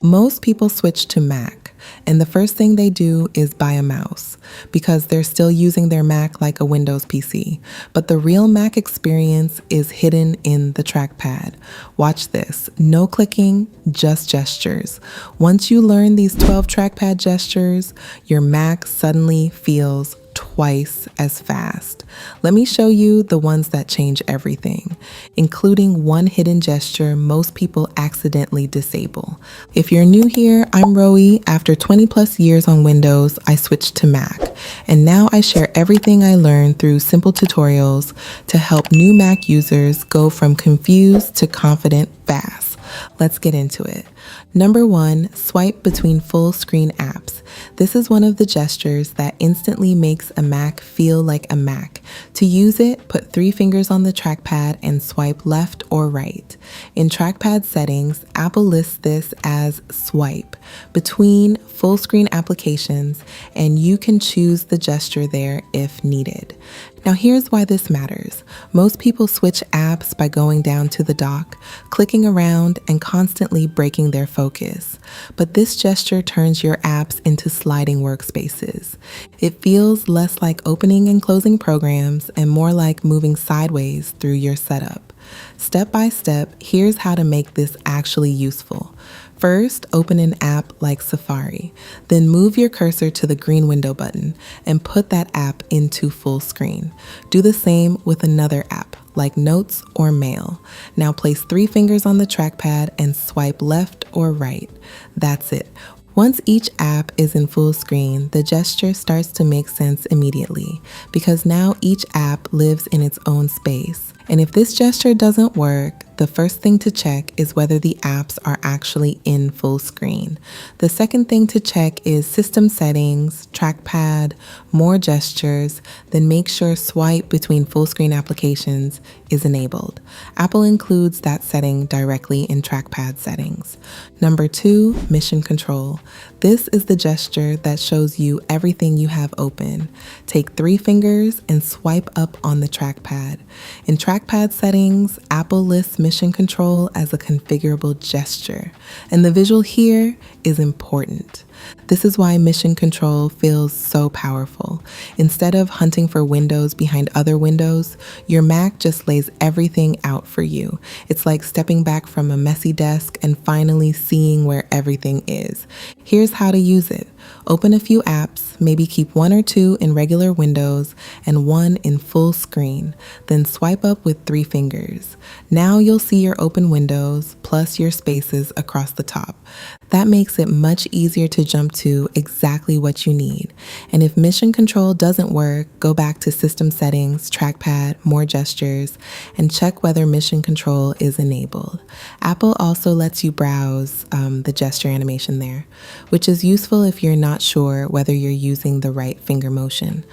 Most people switch to Mac, and the first thing they do is buy a mouse because they're still using their Mac like a Windows PC. But the real Mac experience is hidden in the trackpad. Watch this. No clicking, just gestures. Once you learn these 12 trackpad gestures, your Mac suddenly feels twice as fast. Let me show you the ones that change everything, including one hidden gesture most people accidentally disable. If you're new here, I'm Roe. After 20 plus years on Windows, I switched to Mac, and now I share everything I learned through simple tutorials to help new Mac users go from confused to confident fast. Let's get into it. Number 1, swipe between full screen apps. This is one of the gestures that instantly makes a Mac feel like a Mac. To use it, put 3 fingers on the trackpad and swipe left or right. In trackpad settings, Apple lists this as swipe between full screen applications, and you can choose the gesture there if needed. Now here's why this matters. Most people switch apps by going down to the dock, clicking around, and constantly breaking their focus. But this gesture turns your apps into sliding workspaces. It feels less like opening and closing programs and more like moving sideways through your setup. Step by step, here's how to make this actually useful. First, open an app like Safari. Then move your cursor to the green window button and put that app into full screen. Do the same with another app like Notes or Mail. Now place 3 fingers on the trackpad and swipe left or right. That's it. Once each app is in full screen, the gesture starts to make sense immediately because now each app lives in its own space. And if this gesture doesn't work, the first thing to check is whether the apps are actually in full screen. The second thing to check is System Settings, Trackpad, More Gestures, then make sure swipe between full screen applications is enabled. Apple includes that setting directly in Trackpad settings. Number 2, Mission Control. This is the gesture that shows you everything you have open. Take 3 fingers and swipe up on the trackpad. In Trackpad settings, Apple lists Mission Control as a configurable gesture, and the visual here is important. This is why Mission Control feels so powerful. Instead of hunting for windows behind other windows, your Mac just lays everything out for you. It's like stepping back from a messy desk and finally seeing where everything is. Here's how to use it. Open a few apps, maybe keep 1 or 2 in regular windows and 1 in full screen. Then swipe up with 3 fingers. Now you'll see your open windows plus your spaces across the top. That makes it much easier to jump to exactly what you need. And if Mission Control doesn't work, go back to System Settings, Trackpad, More Gestures, and check whether Mission Control is enabled. Apple also lets you browse the gesture animation there, which is useful if you're not sure whether you're using the right finger motion.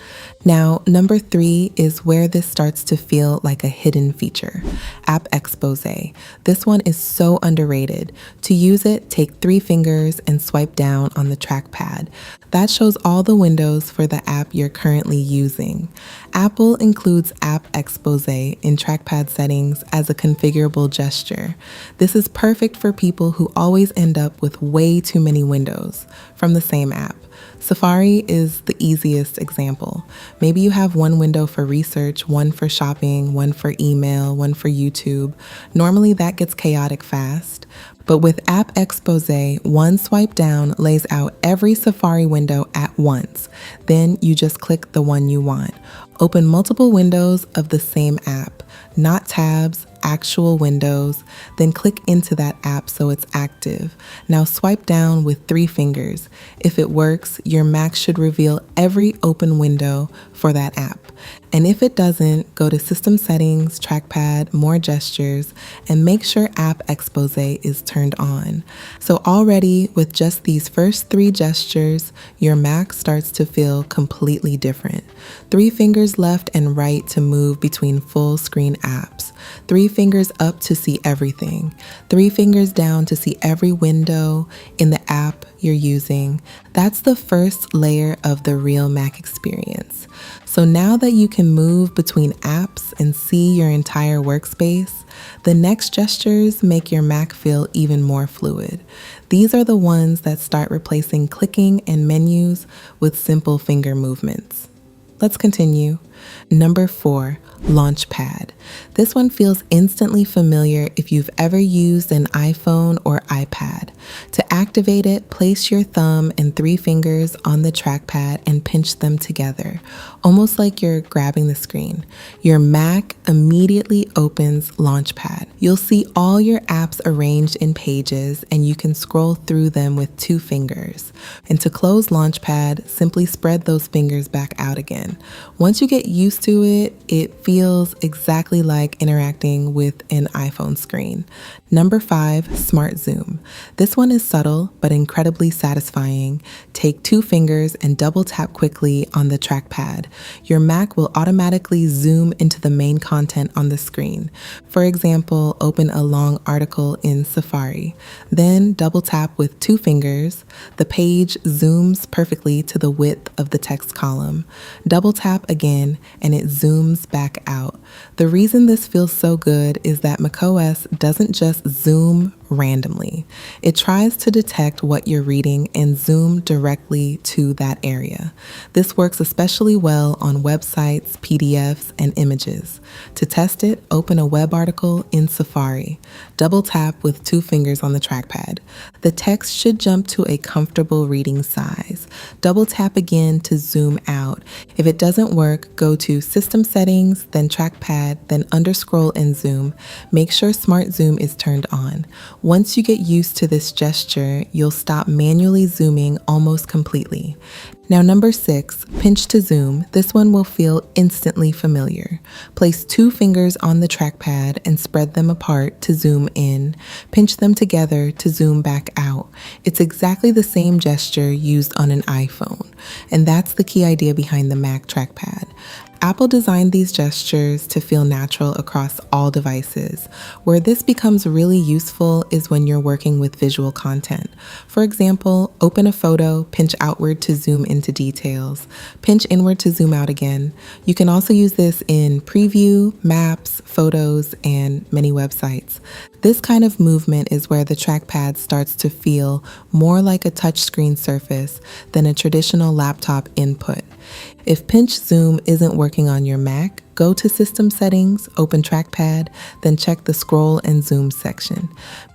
Now, number 3 is where this starts to feel like a hidden feature, App Exposé. This one is so underrated. To use it, take 3 fingers and swipe down on the trackpad. That shows all the windows for the app you're currently using. Apple includes App Exposé in trackpad settings as a configurable gesture. This is perfect for people who always end up with way too many windows from the same app. Safari is the easiest example. Maybe you have 1 window for research, 1 for shopping, 1 for email, 1 for YouTube. Normally that gets chaotic fast. But with App Exposé, 1 swipe down lays out every Safari window at once. Then you just click the one you want. Open multiple windows of the same app, not tabs, actual windows, then click into that app so it's active. Now swipe down with 3 fingers. If it works, your Mac should reveal every open window for that app. And if it doesn't, go to System Settings, Trackpad, More Gestures, and make sure App Exposé is turned on. So already with just these first 3 gestures, your Mac starts to feel completely different. 3 fingers left and right to move between full screen apps. 3 fingers up to see everything, 3 fingers down to see every window in the app you're using. That's the first layer of the real Mac experience. So now that you can move between apps and see your entire workspace, the next gestures make your Mac feel even more fluid. These are the ones that start replacing clicking and menus with simple finger movements. Let's continue. Number 4, Launchpad. This one feels instantly familiar if you've ever used an iPhone or iPad. To activate it, place your thumb and 3 fingers on the trackpad and pinch them together, almost like you're grabbing the screen. Your Mac immediately opens Launchpad. You'll see all your apps arranged in pages, and you can scroll through them with 2 fingers. And to close Launchpad, simply spread those fingers back out again. Once you get used to it, it feels exactly like interacting with an iPhone screen. Number 5, Smart Zoom. This one is subtle but incredibly satisfying. Take 2 fingers and double tap quickly on the trackpad. Your Mac will automatically zoom into the main content on the screen. For example, open a long article in Safari. Then double tap with 2 fingers. The page zooms perfectly to the width of the text column. Double tap again and it zooms back out. The reason this feels so good is that macOS doesn't just zoom randomly. It tries to detect what you're reading and zoom directly to that area. This works especially well on websites, PDFs, and images. To test it, open a web article in Safari. Double tap with 2 fingers on the trackpad. The text should jump to a comfortable reading size. Double tap again to zoom out. If it doesn't work, go to System Settings, then Trackpad, then underscroll and zoom. Make sure Smart Zoom is turned on. Once you get used to this gesture, you'll stop manually zooming almost completely. Now, number 6, pinch to zoom. This one will feel instantly familiar. Place 2 fingers on the trackpad and spread them apart to zoom in. Pinch them together to zoom back out. It's exactly the same gesture used on an iPhone, and that's the key idea behind the Mac trackpad. Apple designed these gestures to feel natural across all devices. Where this becomes really useful is when you're working with visual content. For example, open a photo, pinch outward to zoom into details, pinch inward to zoom out again. You can also use this in Preview, Maps, Photos, and many websites. This kind of movement is where the trackpad starts to feel more like a touchscreen surface than a traditional laptop input. If pinch zoom isn't working on your Mac, go to System Settings, open Trackpad, then check the scroll and zoom section.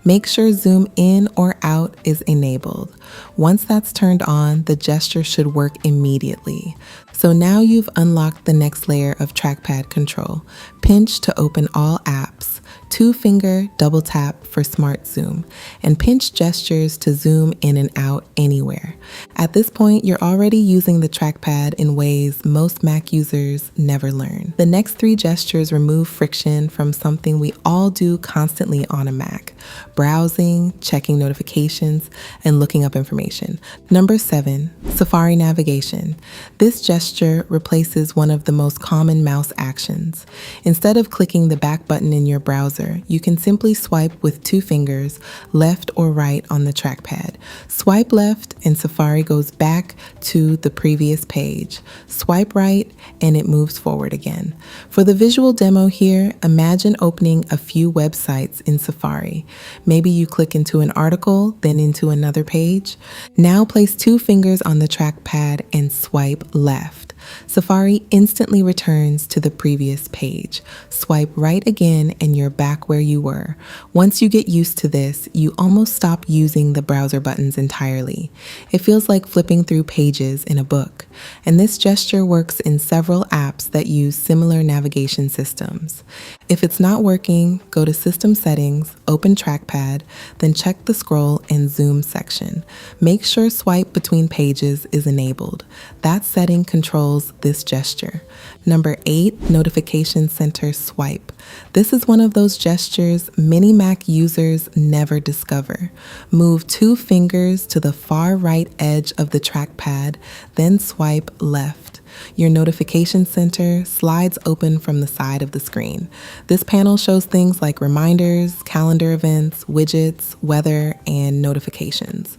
Make sure zoom in or out is enabled. Once that's turned on, the gesture should work immediately. So now you've unlocked the next layer of trackpad control. Pinch to open all apps, 2-finger double tap for smart zoom, and pinch gestures to zoom in and out anywhere. At this point, you're already using the trackpad in ways most Mac users never learn. The next 3 gestures remove friction from something we all do constantly on a Mac: browsing, checking notifications, and looking up information. Number 7, Safari navigation. This gesture replaces one of the most common mouse actions. Instead of clicking the back button in your browser, you can simply swipe with 2 fingers, left or right on the trackpad. Swipe left and Safari goes back to the previous page. Swipe right and it moves forward again. For the visual demo here, imagine opening a few websites in Safari. Maybe you click into an article, then into another page. Now place 2 fingers on the trackpad and swipe left. Safari instantly returns to the previous page. Swipe right again and you're back where you were. Once you get used to this, you almost stop using the browser buttons entirely. It feels like flipping through pages in a book. And this gesture works in several apps that use similar navigation systems. If it's not working, go to System Settings, open Trackpad, then check the scroll and zoom section. Make sure swipe between pages is enabled. That setting controls this gesture. Number 8, Notification Center Swipe. This is one of those gestures many Mac users never discover. Move 2 fingers to the far right edge of the trackpad, then swipe left. Your notification center slides open from the side of the screen. This panel shows things like reminders, calendar events, widgets, weather, and notifications.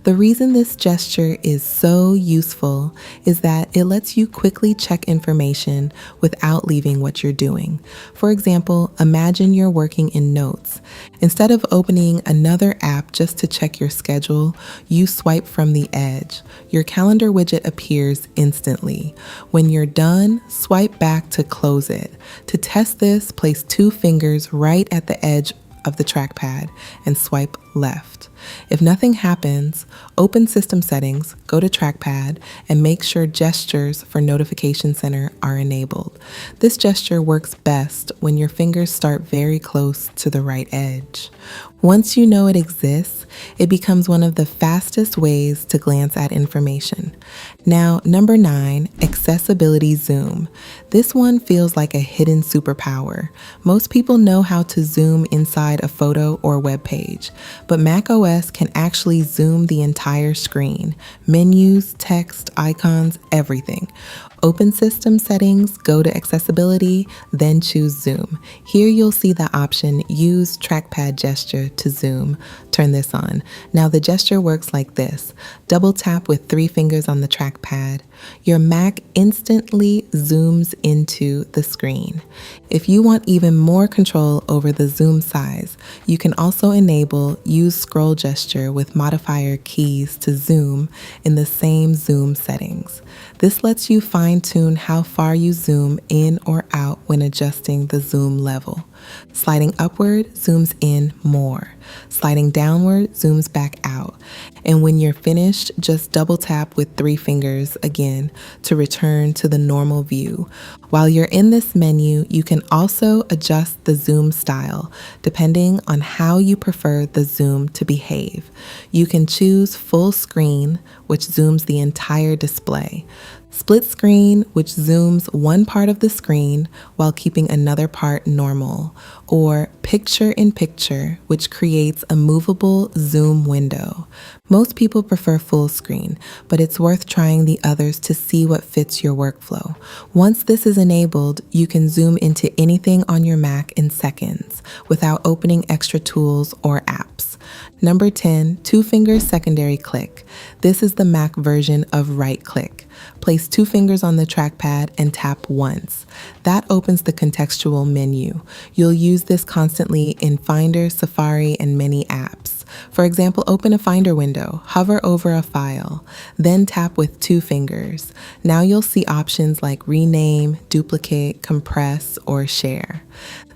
The reason this gesture is so useful is that it lets you quickly check information without leaving what you're doing. For example, imagine you're working in Notes. Instead of opening another app just to check your schedule, you swipe from the edge. Your calendar widget appears instantly. When you're done, swipe back to close it. To test this, place 2 fingers right at the edge of the trackpad and swipe left. If nothing happens, open System Settings, go to Trackpad, and make sure Gestures for Notification Center are enabled. This gesture works best when your fingers start very close to the right edge. Once you know it exists, it becomes one of the fastest ways to glance at information. Now, number 9, Accessibility Zoom. This one feels like a hidden superpower. Most people know how to zoom inside a photo or web page, but macOS can actually zoom the entire screen. Menus, text, icons, everything. Open System Settings, go to Accessibility, then choose Zoom. Here you'll see the option Use Trackpad Gesture to zoom. Turn this on. Now the gesture works like this. Double tap with 3 fingers on the trackpad. Your Mac instantly zooms into the screen. If you want even more control over the zoom size, you can also enable Use Scroll Gesture with modifier keys to zoom in the same zoom settings. This lets you fine-tune how far you zoom in or out when adjusting the zoom level. Sliding upward zooms in more. Sliding downward zooms back out. And when you're finished, just double tap with 3 fingers again to return to the normal view. While you're in this menu, you can also adjust the zoom style depending on how you prefer the zoom to behave. You can choose full screen, which zooms the entire display. Split screen, which zooms one part of the screen while keeping another part normal, or picture in picture, which creates a movable zoom window. Most people prefer full screen, but it's worth trying the others to see what fits your workflow. Once this is enabled, you can zoom into anything on your Mac in seconds without opening extra tools or apps. Number 10, 2-finger secondary click. This is the Mac version of right click. Place 2 fingers on the trackpad and tap once. That opens the contextual menu. You'll use this constantly in Finder, Safari, and many apps. For example, open a Finder window, hover over a file, then tap with 2 fingers. Now you'll see options like rename, duplicate, compress, or share.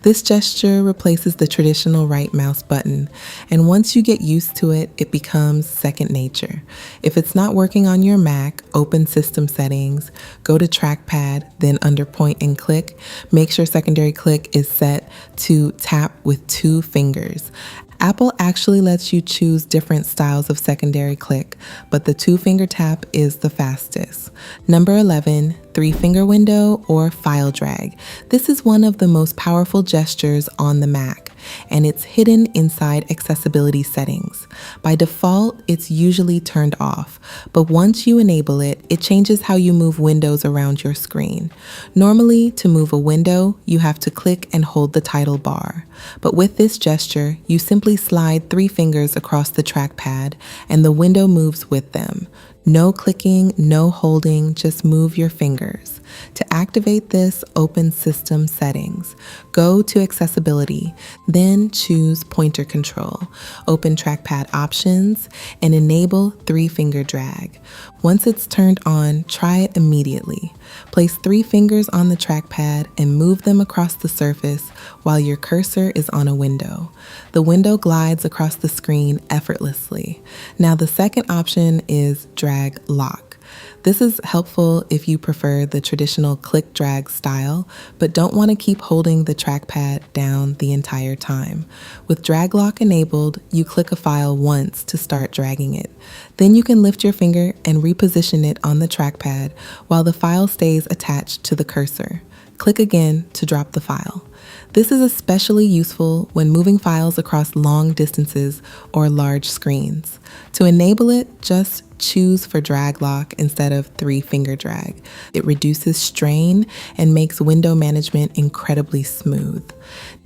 This gesture replaces the traditional right mouse button, and once you get used to it, it becomes second nature. If it's not working on your Mac, open System Settings, go to Trackpad, then under Point and Click, make sure secondary click is set to tap with 2 fingers. Apple actually lets you choose different styles of secondary click, but the 2-finger tap is the fastest. Number 11, 3-finger window or file drag. This is one of the most powerful gestures on the Mac, and it's hidden inside accessibility settings. By default, it's usually turned off, but once you enable it, it changes how you move windows around your screen. Normally, to move a window, you have to click and hold the title bar. But with this gesture, you simply slide 3 fingers across the trackpad and the window moves with them. No clicking, no holding, just move your fingers. To activate this, open System Settings. Go to Accessibility, then choose Pointer Control. Open Trackpad Options and enable 3-finger drag. Once it's turned on, try it immediately. Place 3 fingers on the trackpad and move them across the surface while your cursor is on a window. The window glides across the screen effortlessly. Now the second option is Drag Lock. This is helpful if you prefer the traditional click drag style, but don't want to keep holding the trackpad down the entire time. With drag lock enabled, you click a file once to start dragging it. Then you can lift your finger and reposition it on the trackpad while the file stays attached to the cursor. Click again to drop the file. This is especially useful when moving files across long distances or large screens. To enable it, just choose for drag lock instead of 3-finger drag. It reduces strain and makes window management incredibly smooth.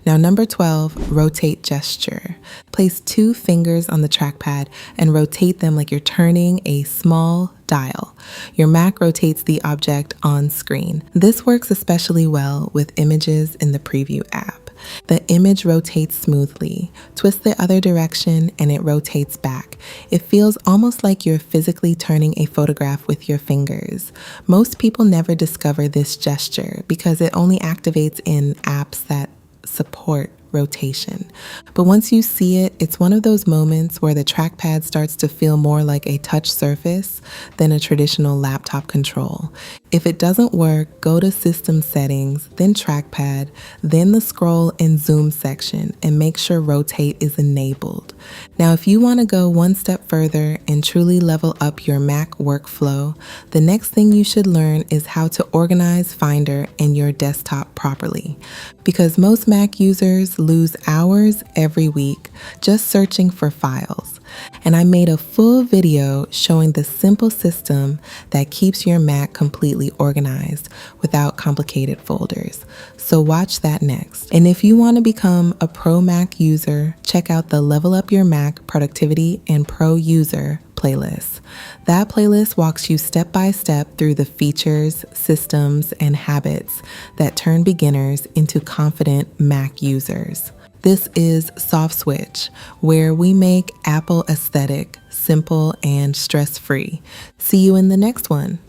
Now, number 12, rotate gesture. Place 2 fingers on the trackpad and rotate them like you're turning a small dial. Your Mac rotates the object on screen. This works especially well with images in the preview app. The image rotates smoothly. Twist the other direction and it rotates back. It feels almost like you're physically turning a photograph with your fingers. Most people never discover this gesture because it only activates in apps that support rotation. But once you see it, it's one of those moments where the trackpad starts to feel more like a touch surface than a traditional laptop control. If it doesn't work, go to System Settings, then Trackpad, then the Scroll and Zoom section, and make sure Rotate is enabled. Now, if you want to go one step further and truly level up your Mac workflow, the next thing you should learn is how to organize Finder in your desktop properly. Because most Mac users lose hours every week just searching for files. And I made a full video showing the simple system that keeps your Mac completely organized without complicated folders. So watch that next. And if you want to become a Pro Mac user, check out the Level Up Your Mac Productivity and Pro User playlist. That playlist walks you step by step through the features, systems, and habits that turn beginners into confident Mac users. This is Soft Switch, where we make Apple aesthetic simple and stress-free. See you in the next one.